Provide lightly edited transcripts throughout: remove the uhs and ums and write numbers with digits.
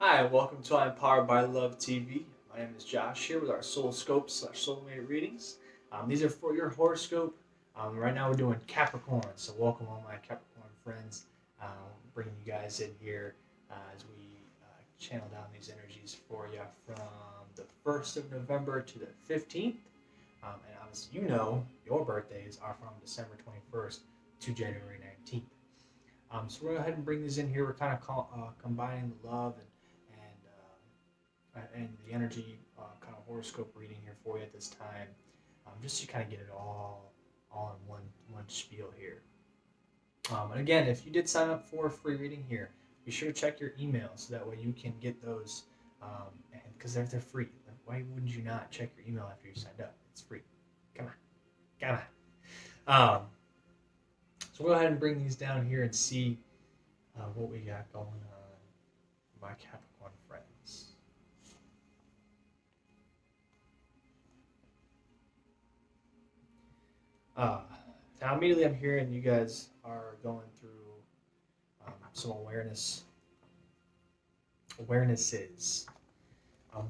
Hi, welcome to I'm Powered by Love TV. My name is Josh here with our Soul Scope / Soulmate readings. These are for your horoscope. Right now we're doing Capricorn, so welcome all my Capricorn friends. Bringing you guys in here as we channel down these energies for you from the 1st of November to the 15th. And obviously, your birthdays are from December 21st to January 19th. So we'll go ahead and bring these in here. We're kind of combining the love and the energy kind of horoscope reading here for you at this time, just to kind of get it all in one spiel here. And again, if you did sign up for a free reading here, be sure to check your email so that way you can get those, and because they're free. Why wouldn't you not check your email after you signed up? It's free. Come on. So we'll go ahead and bring these down here and see what we got going on, my Capricorn friends. Now immediately I'm hearing you guys are going through some awarenesses.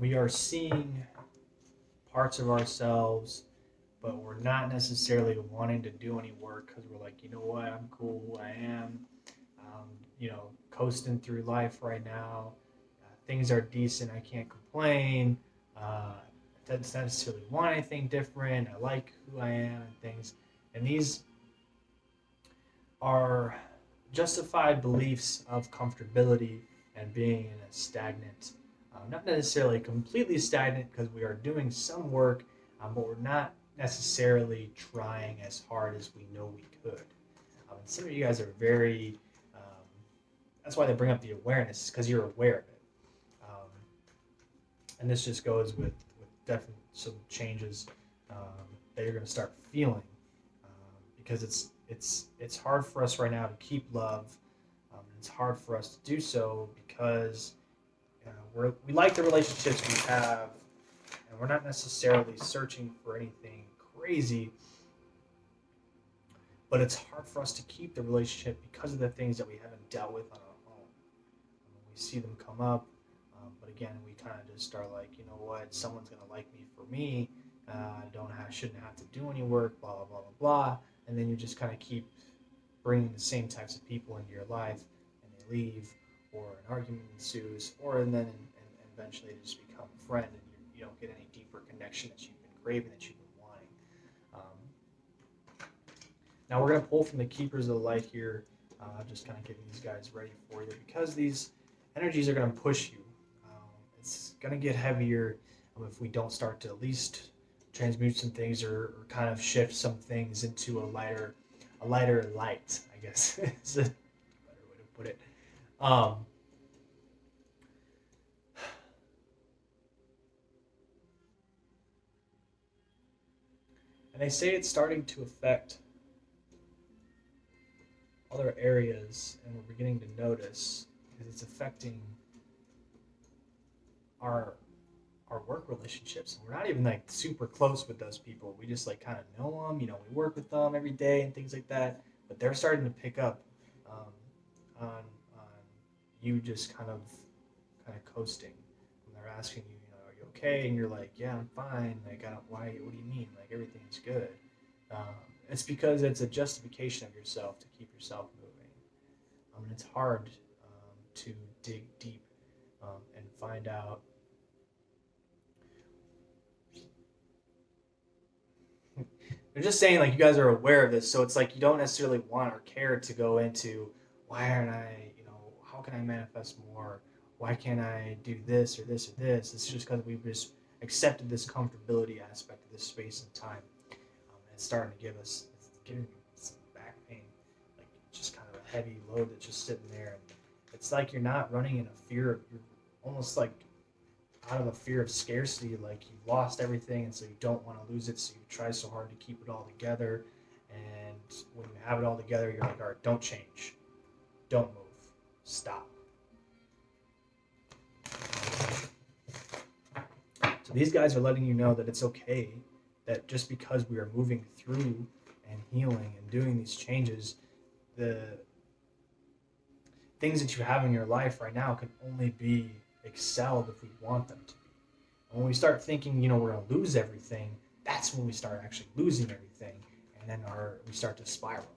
We are seeing parts of ourselves, but we're not necessarily wanting to do any work because we're like, you know what, I'm cool who I am. Coasting through life right now. Things are decent. I can't complain. I don't necessarily want anything different. I like who I am and things. And these are justified beliefs of comfortability and being in a stagnant, not necessarily completely stagnant because we are doing some work, but we're not necessarily trying as hard as we know we could. And some of you guys are very, that's why they bring up the awareness, because you're aware of it. And this just goes with definitely some changes that you're going to start feeling, because it's hard for us right now to keep love. It's hard for us to do so because we like the relationships we have, and we're not necessarily searching for anything crazy. But it's hard for us to keep the relationship because of the things that we haven't dealt with on our own. We see them come up, but again, we kind of just start like, you know what, someone's gonna like me for me. Shouldn't have to do any work, blah blah blah blah blah. And then you just kind of keep bringing the same types of people into your life, and they leave, or an argument ensues, or and eventually they just become a friend, and you don't get any deeper connection that you've been craving, that you've been wanting. Now we're going to pull from the Keepers of the Light here, just kind of getting these guys ready for you, because these energies are going to push you. It's going to get heavier if we don't start to at least transmute some things, or kind of shift some things into a lighter light, I guess is a better way to put it. And they say it's starting to affect other areas, and we're beginning to notice because it's affecting our work relationships. And we're not even like super close with those people. We just like kind of know them. We work with them every day and things like that. But they're starting to pick up on you just kind of coasting. And they're asking you, are you okay? And you're like, yeah, I'm fine. Like, I don't. Why? What do you mean? Like, everything's good. It's because it's a justification of yourself to keep yourself moving. And it's hard to dig deep and find out. They're just saying like you guys are aware of this, so it's like you don't necessarily want or care to go into why aren't I, how can I manifest more? Why can't I do this or this or this? It's just because we've just accepted this comfortability aspect of this space and time. And it's starting to it's giving me some back pain, like just kind of a heavy load that's just sitting there. And it's like you're not running in a fear. You're almost like out of a fear of scarcity, like you've lost everything, and so you don't want to lose it, so you try so hard to keep it all together. And when you have it all together, you're like, all right, don't change, don't move, stop. So these guys are letting you know that it's okay, that just because we are moving through and healing and doing these changes, the things that you have in your life right now can only be excelled if we want them to be. And when we start thinking, we're going to lose everything, that's when we start actually losing everything, and then we start to spiral,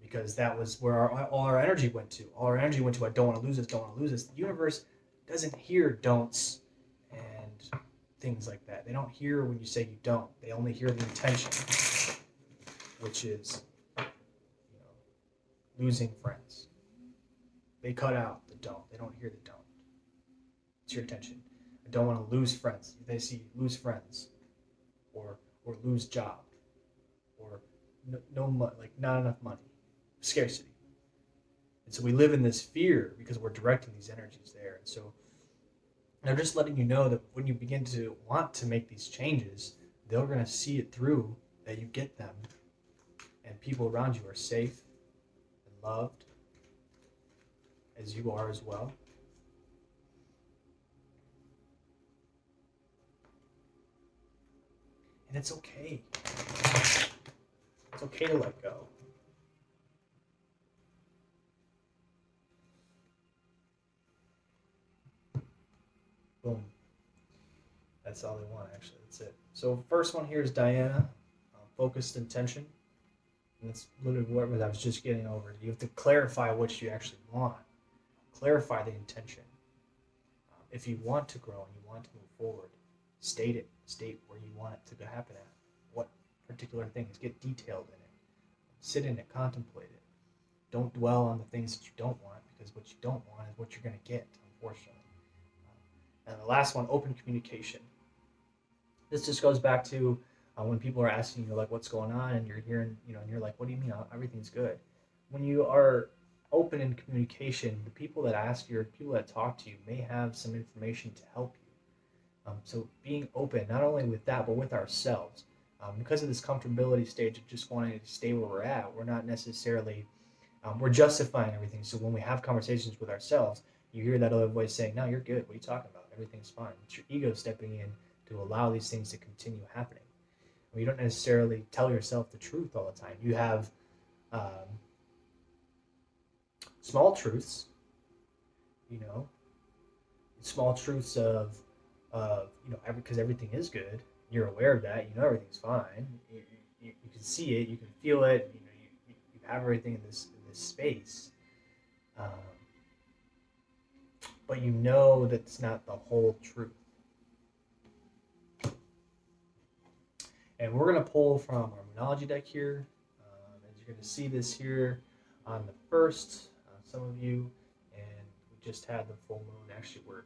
because that was where all our energy went to. All our energy went to, I don't want to lose this, don't want to lose this. The universe doesn't hear don'ts and things like that. They don't hear when you say you don't. They only hear the intention, which is, losing friends. They cut out the don't. They don't hear the don't. It's your intention. I don't want to lose friends. They see lose friends, or lose job, or no money, like not enough money, scarcity. And so we live in this fear because we're directing these energies there. And so they're just letting you know that when you begin to want to make these changes, they're going to see it through, that you get them, and people around you are safe and loved as you are as well. And it's okay. It's okay to let go. Boom. That's all they want, actually. That's it. So first one here is Diana, focused intention. And that's literally what I was just getting over. You have to clarify what you actually want. Clarify the intention. If you want to grow and you want to move forward, state it. State where you want it to happen at. What particular things. Get detailed in it. Sit in it. Contemplate it. Don't dwell on the things that you don't want, because what you don't want is what you're going to get, unfortunately. And the last one, open communication. This just goes back to when people are asking you, like, what's going on, and you're hearing, and you're like, what do you mean? Everything's good. When you are open in communication, the people that ask you, or people that talk to you, may have some information to help you. So being open, not only with that, but with ourselves. Because of this comfortability stage of just wanting to stay where we're at, we're not necessarily, we're justifying everything. So when we have conversations with ourselves, you hear that other voice saying, no, you're good. What are you talking about? Everything's fine. It's your ego stepping in to allow these things to continue happening. You don't necessarily tell yourself the truth all the time. You have small truths, small truths of because everything is good. You're aware of that. Everything's fine. You can see it. You can feel it. You have everything in this space. But that's not the whole truth. And we're going to pull from our Moonology deck here. As you're going to see this here on the 1st, some of you, and we just had the full moon. Actually, we're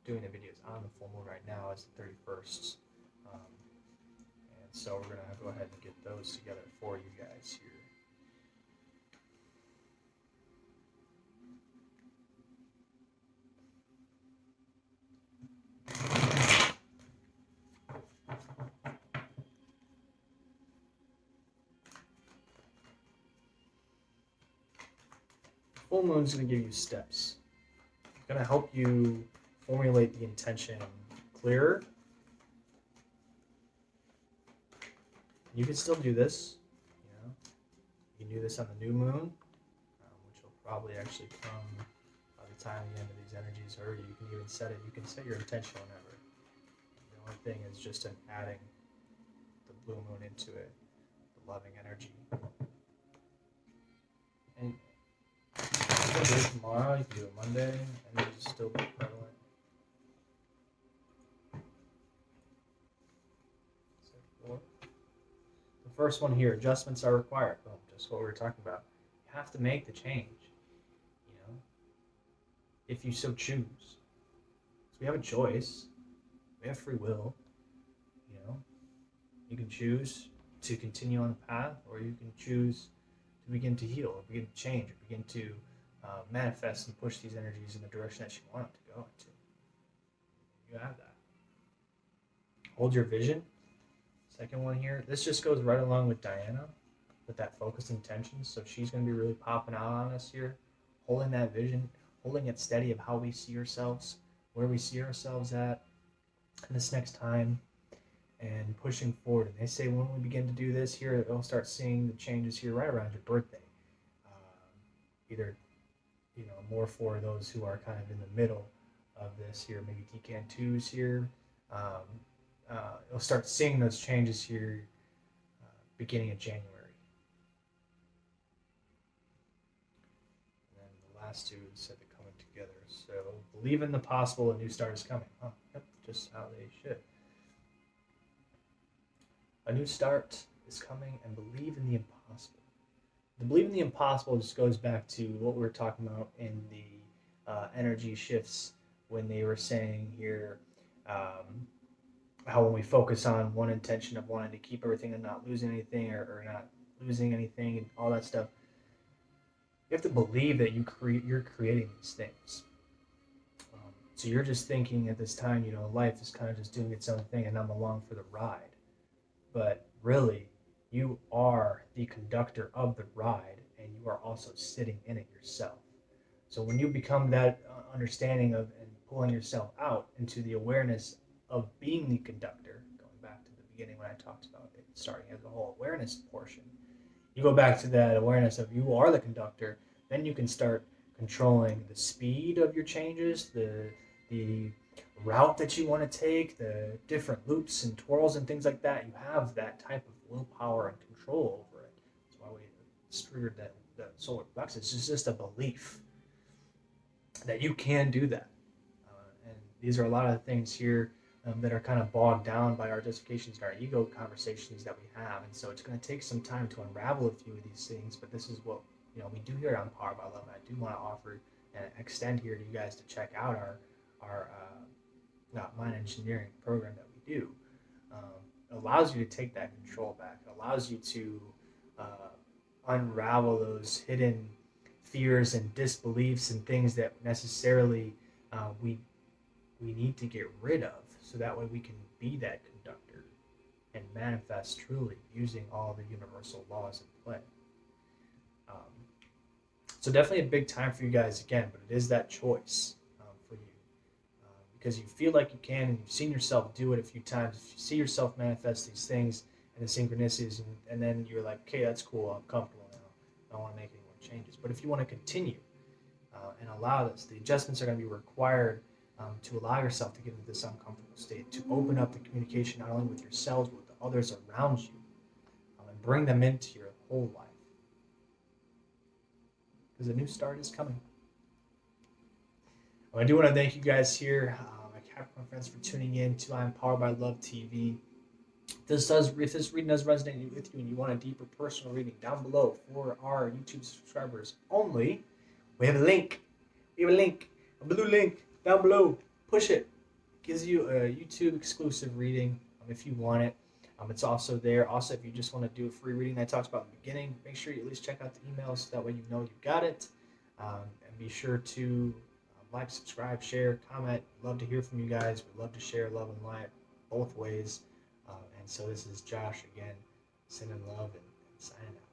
doing the videos on the full moon right now. It's the 31st. And so we're going to go ahead and get those together for you guys here. Full moon's going to give you steps. It's going to help you formulate the intention clearer. You can still do this. You can do this on the new moon, which will probably actually come by the time the end of these energies are. You can even set it. You can set your intention whenever. The only thing is just adding the blue moon into it, the loving energy. And you can do it tomorrow, you can do it Monday, and it'll still be prevalent. The first one here, adjustments are required. Boom, just what we were talking about. You have to make the change, if you so choose. So we have a choice. We have free will. You can choose to continue on the path, or you can choose to begin to heal, or begin to change, or begin to manifest and push these energies in the direction that you want it to go into. You have that. Hold your vision. Second one here. This just goes right along with Diana, with that focused intention. So she's going to be really popping out on us here, holding that vision, holding it steady of how we see ourselves, where we see ourselves at this next time, and pushing forward. And they say when we begin to do this here, we'll start seeing the changes here right around your birthday. Either, more for those who are kind of in the middle of this here, maybe Decan 2s here. Um, you'll start seeing those changes here beginning of January. And then the last two said they're coming together. So believe in the possible, a new start is coming. Huh? Yep, just how they should. A new start is coming, and believe in the impossible. The believe in the impossible just goes back to what we were talking about in the energy shifts when they were saying here how when we focus on one intention of wanting to keep everything and not losing anything or not losing anything and all that stuff, you have to believe that you're creating these things. So you're just thinking at this time, life is kind of just doing its own thing and I'm along for the ride. But really, you are the conductor of the ride and you are also sitting in it yourself. So when you become that understanding of and pulling yourself out into the awareness of being the conductor, going back to the beginning when I talked about it, starting as a whole awareness portion, you go back to that awareness of you are the conductor, then you can start controlling the speed of your changes, the route that you want to take, the different loops and twirls and things like that. You have that type of willpower and control over it. That's why we triggered that solar plexus. It's just a belief that you can do that. And these are a lot of the things here that are kind of bogged down by our justifications and our ego conversations that we have. And so it's going to take some time to unravel a few of these things, but this is what we do here on Power by Love. And I do want to offer and extend here to you guys to check out our mind engineering program that we do. Allows you to take that control back. It allows you to unravel those hidden fears and disbeliefs and things that necessarily we need to get rid of, so that way we can be that conductor and manifest truly using all the universal laws in play. So definitely a big time for you guys again, but it is that choice for you because you feel like you can and you've seen yourself do it a few times. If you see yourself manifest these things and the synchronicities and then you're like, okay, that's cool, I'm comfortable now, I don't want to make any more changes. But if you want to continue and allow this, the adjustments are going to be required to allow yourself to get into this uncomfortable state, to open up the communication not only with yourselves but with the others around you, and bring them into your whole life. Because a new start is coming. I do want to thank you guys here, my Capricorn friends, for tuning in to I'm Powered by Love TV. If this reading does resonate with you and you want a deeper personal reading, down below for our YouTube subscribers only, we have a link. A blue link down below. Push it. Gives you a YouTube exclusive reading if you want it. It's also there. Also, if you just want to do a free reading that I talked about in the beginning, make sure you at least check out the emails so that way you know you got it. And be sure to like, subscribe, share, comment. Love to hear from you guys. We love to share love and light both ways. And so this is Josh again, sending love and signing out.